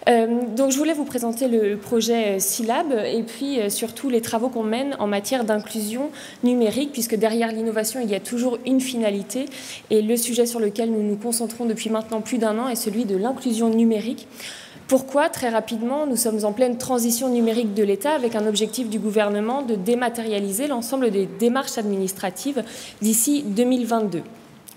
Donc je voulais vous présenter le projet Scilab et puis surtout les travaux qu'on mène en matière d'inclusion numérique, puisque derrière l'innovation, il y a toujours une finalité. Et le sujet sur lequel nous nous concentrons depuis maintenant plus d'un an est celui de l'inclusion numérique. Pourquoi? Très rapidement, nous sommes en pleine transition numérique de l'État avec un objectif du gouvernement de dématérialiser l'ensemble des démarches administratives d'ici 2022.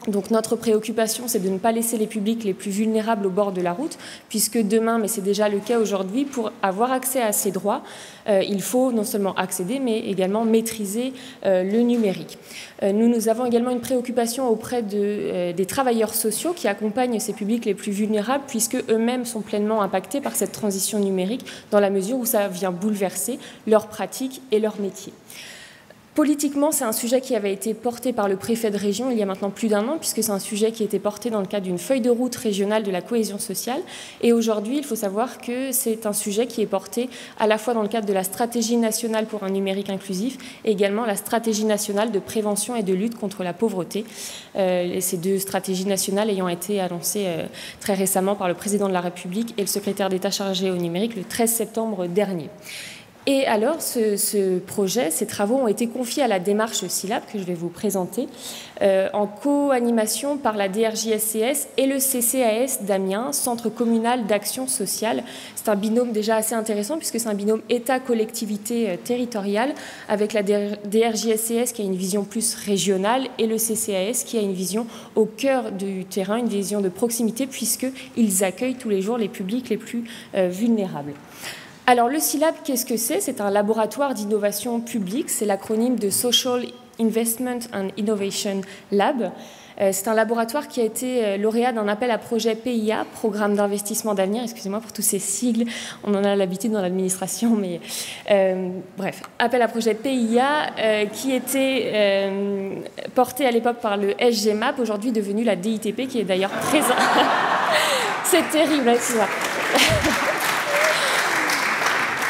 Donc notre préoccupation, c'est de ne pas laisser les publics les plus vulnérables au bord de la route, puisque demain, mais c'est déjà le cas aujourd'hui, pour avoir accès à ces droits, il faut non seulement accéder, mais également maîtriser le numérique. Nous avons également une préoccupation auprès des travailleurs sociaux qui accompagnent ces publics les plus vulnérables, puisque eux-mêmes sont pleinement impactés par cette transition numérique, dans la mesure où ça vient bouleverser leurs pratiques et leurs métiers. Politiquement, c'est un sujet qui avait été porté par le préfet de région il y a maintenant plus d'un an, puisque c'est un sujet qui a été porté dans le cadre d'une feuille de route régionale de la cohésion sociale. Et aujourd'hui, il faut savoir que c'est un sujet qui est porté à la fois dans le cadre de la stratégie nationale pour un numérique inclusif et également la stratégie nationale de prévention et de lutte contre la pauvreté. Ces deux stratégies nationales ayant été annoncées très récemment par le président de la République et le secrétaire d'État chargé au numérique le 13 septembre dernier. Et alors, ce projet, ces travaux ont été confiés à la démarche Scilab, que je vais vous présenter, en co-animation par la DRJSCS et le CCAS d'Amiens, Centre communal d'action sociale. C'est un binôme déjà assez intéressant, puisque c'est un binôme État-collectivité territoriale, avec la DRJSCS qui a une vision plus régionale et le CCAS qui a une vision au cœur du terrain, une vision de proximité, puisqu'ils accueillent tous les jours les publics les plus vulnérables. Alors le Scilab, qu'est-ce que c'est? C'est un laboratoire d'innovation publique, c'est l'acronyme de Social Investment and Innovation Lab. C'est un laboratoire qui a été lauréat d'un appel à projet PIA, Programme d'investissement d'avenir, excusez-moi pour tous ces sigles, on en a l'habitude dans l'administration, mais bref, appel à projet PIA qui était porté à l'époque par le SGMAP, aujourd'hui devenu la DITP, qui est d'ailleurs présent. C'est terrible, excusez-moi.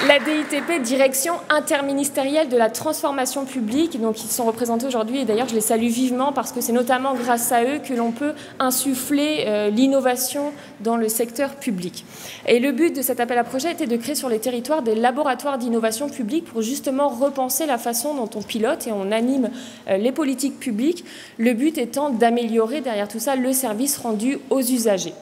La DITP, Direction interministérielle de la transformation publique, donc ils sont représentés aujourd'hui et d'ailleurs je les salue vivement parce que c'est notamment grâce à eux que l'on peut insuffler l'innovation dans le secteur public. Et le but de cet appel à projet était de créer sur les territoires des laboratoires d'innovation publique pour justement repenser la façon dont on pilote et on anime les politiques publiques, le but étant d'améliorer derrière tout ça le service rendu aux usagers.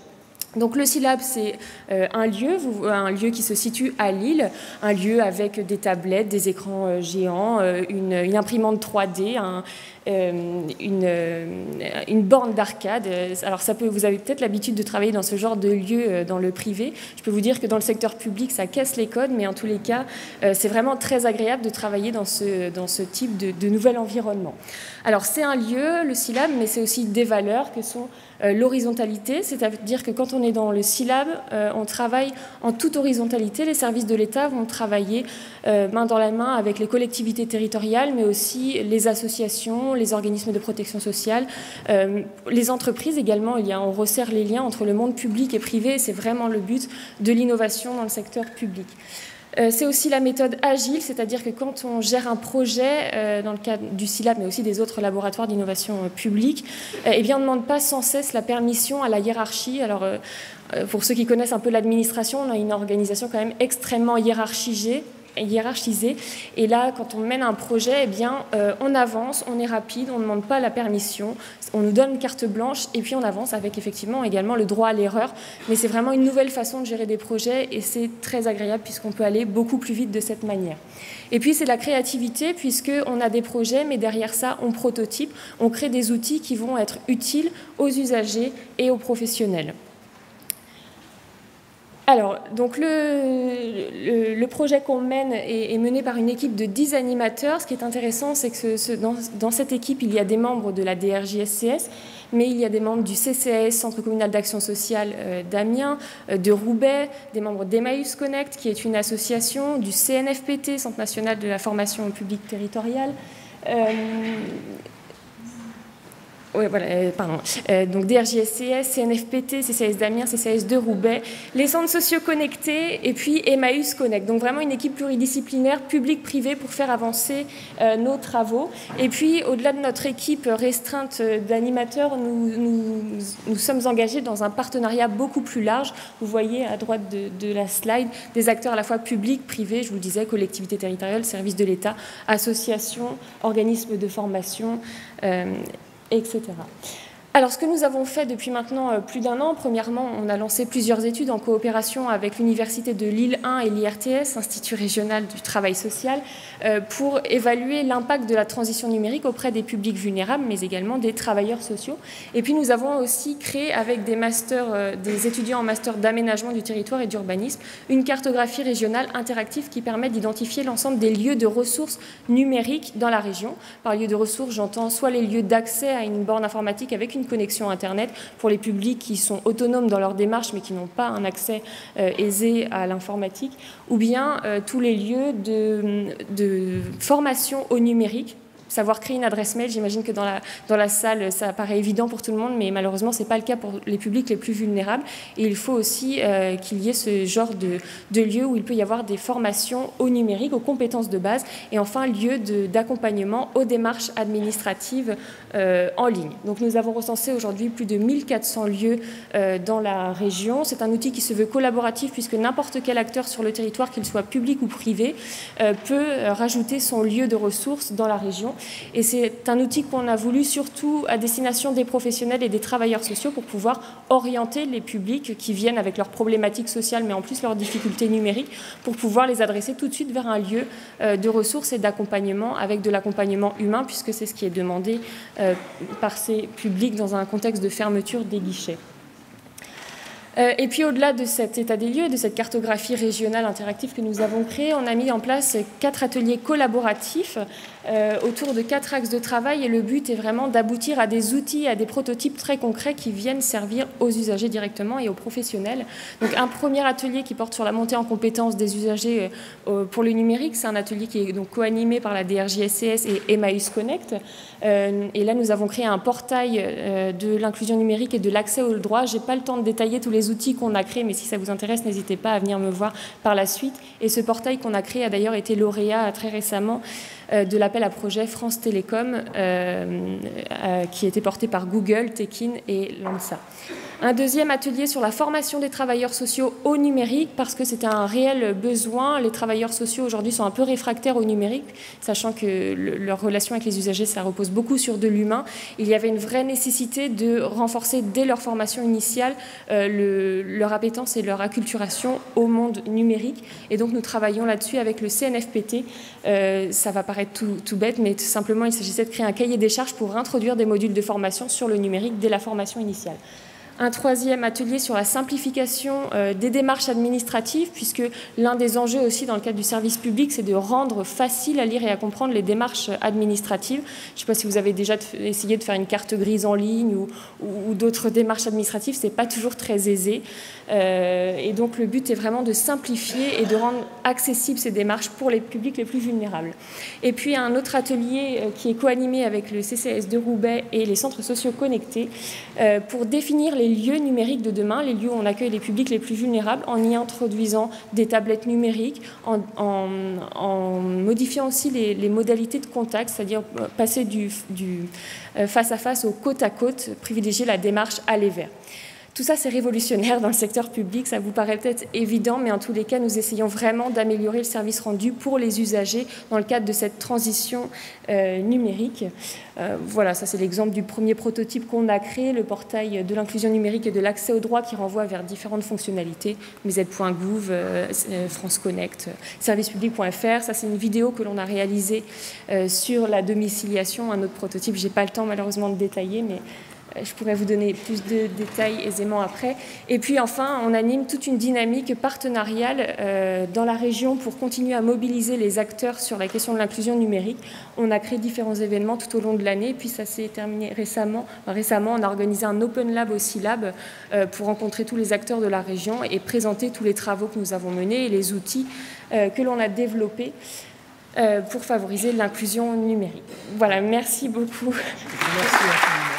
Donc le Scilab, c'est un lieu qui se situe à Lille, un lieu avec des tablettes, des écrans géants, une imprimante 3D, une borne d'arcade. Alors vous avez peut-être l'habitude de travailler dans ce genre de lieu dans le privé. Je peux vous dire que dans le secteur public, ça casse les codes, mais en tous les cas, c'est vraiment très agréable de travailler dans ce type de nouvel environnement. Alors c'est un lieu, le Scilab, mais c'est aussi des valeurs que sont l'horizontalité, c'est-à-dire que quand on est dans le Scilab, on travaille en toute horizontalité. Les services de l'État vont travailler main dans la main avec les collectivités territoriales, mais aussi les associations, les organismes de protection sociale, les entreprises également. On resserre les liens entre le monde public et privé, et c'est vraiment le but de l'innovation dans le secteur public. C'est aussi la méthode agile, c'est-à-dire que quand on gère un projet, dans le cadre du Scilab, mais aussi des autres laboratoires d'innovation publique, eh bien, on ne demande pas sans cesse la permission à la hiérarchie. Alors, pour ceux qui connaissent un peu l'administration, on a une organisation quand même extrêmement hiérarchisée. Et là, quand on mène un projet, eh bien, on avance, on est rapide, on ne demande pas la permission, on nous donne une carte blanche et puis on avance avec effectivement également le droit à l'erreur. Mais c'est vraiment une nouvelle façon de gérer des projets et c'est très agréable puisqu'on peut aller beaucoup plus vite de cette manière. Et puis c'est la créativité puisqu'on a des projets, mais derrière ça, on prototype, on crée des outils qui vont être utiles aux usagers et aux professionnels. Alors, donc le projet qu'on mène est mené par une équipe de 10 animateurs. Ce qui est intéressant, c'est que dans cette équipe, il y a des membres de la DRJSCS, mais il y a des membres du CCAS, Centre communal d'action sociale d'Amiens, de Roubaix, des membres d'Emmaüs Connect, qui est une association, du CNFPT, Centre national de la formation publique territoriale, Ouais, voilà, pardon. Donc DRJSCS, CNFPT, CCAS d'Amiens, CCAS de Roubaix, les centres sociaux connectés et puis Emmaüs Connect. Donc vraiment une équipe pluridisciplinaire, public-privé, pour faire avancer nos travaux. Et puis au-delà de notre équipe restreinte d'animateurs, nous sommes engagés dans un partenariat beaucoup plus large. Vous voyez à droite de la slide des acteurs à la fois publics, privés, je vous le disais, collectivités territoriales, services de l'État, associations, organismes de formation, etc. Alors, ce que nous avons fait depuis maintenant plus d'un an, premièrement, on a lancé plusieurs études en coopération avec l'Université de Lille 1 et l'IRTS, Institut régional du travail social, pour évaluer l'impact de la transition numérique auprès des publics vulnérables, mais également des travailleurs sociaux. Et puis, nous avons aussi créé, avec des étudiants en master d'aménagement du territoire et d'urbanisme, une cartographie régionale interactive qui permet d'identifier l'ensemble des lieux de ressources numériques dans la région. Par lieu de ressources, j'entends soit les lieux d'accès à une borne informatique avec une connexion Internet pour les publics qui sont autonomes dans leur démarche mais qui n'ont pas un accès aisé à l'informatique, ou bien tous les lieux de formation au numérique. Savoir créer une adresse mail, j'imagine que dans la salle, ça paraît évident pour tout le monde, mais malheureusement, ce n'est pas le cas pour les publics les plus vulnérables. Et il faut aussi qu'il y ait ce genre de lieu où il peut y avoir des formations au numérique, aux compétences de base, et enfin, lieu d'accompagnement aux démarches administratives en ligne. Donc, nous avons recensé aujourd'hui plus de 1400 lieux dans la région. C'est un outil qui se veut collaboratif, puisque n'importe quel acteur sur le territoire, qu'il soit public ou privé, peut rajouter son lieu de ressources dans la région. Et c'est un outil qu'on a voulu surtout à destination des professionnels et des travailleurs sociaux pour pouvoir orienter les publics qui viennent avec leurs problématiques sociales, mais en plus leurs difficultés numériques, pour pouvoir les adresser tout de suite vers un lieu de ressources et d'accompagnement, avec de l'accompagnement humain, puisque c'est ce qui est demandé par ces publics dans un contexte de fermeture des guichets. Et puis au-delà de cet état des lieux, de cette cartographie régionale interactive que nous avons créée, on a mis en place 4 ateliers collaboratifs autour de 4 axes de travail, et le but est vraiment d'aboutir à des outils, à des prototypes très concrets qui viennent servir aux usagers directement et aux professionnels. Donc un premier atelier qui porte sur la montée en compétences des usagers pour le numérique, c'est un atelier qui est donc co-animé par la DRJSCS et Emmaüs Connect. Et là, nous avons créé un portail de l'inclusion numérique et de l'accès au droit. Je n'ai pas le temps de détailler tous les outils qu'on a créés, mais si ça vous intéresse, n'hésitez pas à venir me voir par la suite. Et ce portail qu'on a créé a d'ailleurs été lauréat très récemment de l'appel à projet France Télécom qui était porté par Google, Tekin et Lansa. Un deuxième atelier sur la formation des travailleurs sociaux au numérique, parce que c'était un réel besoin. Les travailleurs sociaux aujourd'hui sont un peu réfractaires au numérique, sachant que leur relation avec les usagers, ça repose beaucoup sur de l'humain. Il y avait une vraie nécessité de renforcer dès leur formation initiale leur appétence et leur acculturation au monde numérique. Et donc nous travaillons là-dessus avec le CNFPT. Ça va paraître tout bête, mais tout simplement il s'agissait de créer un cahier des charges pour introduire des modules de formation sur le numérique dès la formation initiale. Un troisième atelier sur la simplification des démarches administratives, puisque l'un des enjeux aussi dans le cadre du service public, c'est de rendre facile à lire et à comprendre les démarches administratives. Je ne sais pas si vous avez déjà essayé de faire une carte grise en ligne ou d'autres démarches administratives, ce n'est pas toujours très aisé. Et donc le but est vraiment de simplifier et de rendre accessibles ces démarches pour les publics les plus vulnérables. Et puis un autre atelier qui est co-animé avec le CCAS de Roubaix et les centres sociaux connectés pour définir les lieux numériques de demain, les lieux où on accueille les publics les plus vulnérables, en y introduisant des tablettes numériques, en modifiant aussi les modalités de contact, c'est-à-dire passer du face-à-face au côte-à-côte, privilégier la démarche aller vers. Tout ça, c'est révolutionnaire dans le secteur public, ça vous paraît peut-être évident, mais en tous les cas, nous essayons vraiment d'améliorer le service rendu pour les usagers dans le cadre de cette transition numérique. Voilà, ça c'est l'exemple du premier prototype qu'on a créé, le portail de l'inclusion numérique et de l'accès au droit qui renvoie vers différentes fonctionnalités, mez.gouv, France Connect, servicepublic.fr. Ça c'est une vidéo que l'on a réalisée sur la domiciliation, un autre prototype. Je n'ai pas le temps malheureusement de détailler, mais je pourrais vous donner plus de détails aisément après. Et puis enfin, on anime toute une dynamique partenariale dans la région pour continuer à mobiliser les acteurs sur la question de l'inclusion numérique. On a créé différents événements tout au long de l'année, puis ça s'est terminé récemment. Récemment, on a organisé un Open Lab au SILAB pour rencontrer tous les acteurs de la région et présenter tous les travaux que nous avons menés et les outils que l'on a développés pour favoriser l'inclusion numérique. Voilà, merci beaucoup. Merci.